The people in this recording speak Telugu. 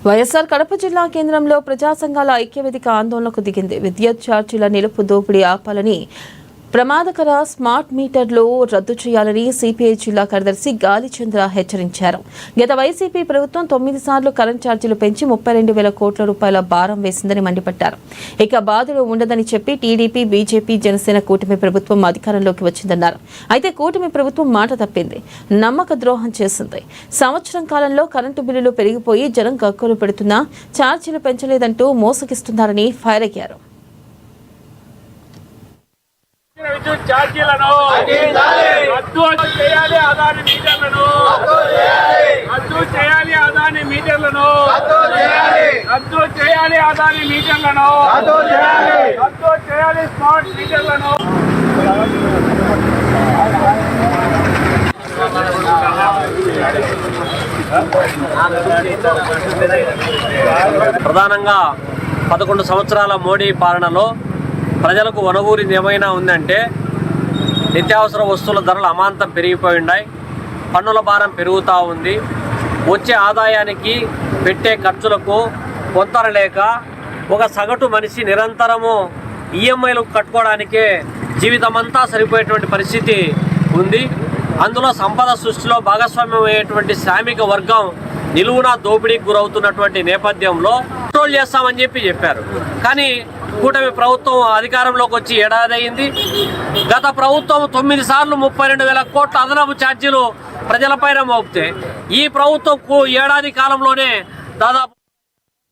వైఎస్ఆర్ కడప జిల్లా కేంద్రంలో ప్రజా సంఘాల ఐక్యవేదిక ఆందోళనకు దిగింది. విద్యుత్ ఛార్జీల నిలుపు దోపిడీ ఆపాలని, ప్రమాదకర స్మార్ట్ మీటర్లు రద్దు చేయాలని సిపిఐ జిల్లా కార్యదర్శి గాలిచంద్ర హెచ్చరించారు. గత వైసీపీ ప్రభుత్వం 9 సార్లు కరెంట్ ఛార్జీలు పెంచి 32,000 కోట్ల రూపాయల భారం వేసిందని మండిపడ్డారు. ఇక బాధలు ఉండదని చెప్పి టీడీపీ, బీజేపీ, జనసేన కూటమి ప్రభుత్వం అధికారంలోకి వచ్చిందన్నారు. అయితే కూటమి ప్రభుత్వం మాట తప్పింది, నమ్మక ద్రోహం చేసింది. సంవత్సరం కాలంలో కరెంటు బిల్లులు పెరిగిపోయి జనం గగ్గోలు పెడుతున్నా ఛార్జీలు పెంచలేదంటూ మోసగిస్తున్నారని ఫైర్ అయ్యారు. విద్యుత్ ఛార్జీలను రద్దు చేయాలి, అదాని మీటర్లను రద్దు చేయాలి, అదాని మీటర్లను రద్దు చేయాలి, అదాని మీటర్లను రద్దు చేయాలి, స్మార్ట్ మీటర్లను. ప్రధానంగా 11 సంవత్సరాల మోడీ పాలనలో ప్రజలకు వనగూరింది ఏమైనా ఉందంటే నిత్యావసర వస్తువుల ధరలు అమాంతం పెరిగిపోయి ఉన్నాయి, పన్నుల భారం పెరుగుతూ ఉంది, వచ్చే ఆదాయానికి పెట్టే ఖర్చులకు పొంతన లేక ఒక సగటు మనిషి నిరంతరము ఈఎంఐలు కట్టుకోవడానికే జీవితమంతా సరిపోయేటువంటి పరిస్థితి ఉంది. అందులో సంపద సృష్టిలో భాగస్వామ్యం అయ్యేటువంటి శ్రామిక వర్గం నిలువునా దోపిడీకి గురవుతున్నటువంటి నేపథ్యంలో కంట్రోల్ చేస్తామని చెప్పారు. కానీ కూటమి ప్రభుత్వం అధికారంలోకి వచ్చి ఏడాది అయింది. గత ప్రభుత్వం 9 సార్లు 32,000 కోట్ల అదనపు ఛార్జీలు ప్రజలపైన మోపితే ఈ ప్రభుత్వం ఏడాది కాలంలోనే దాదాపు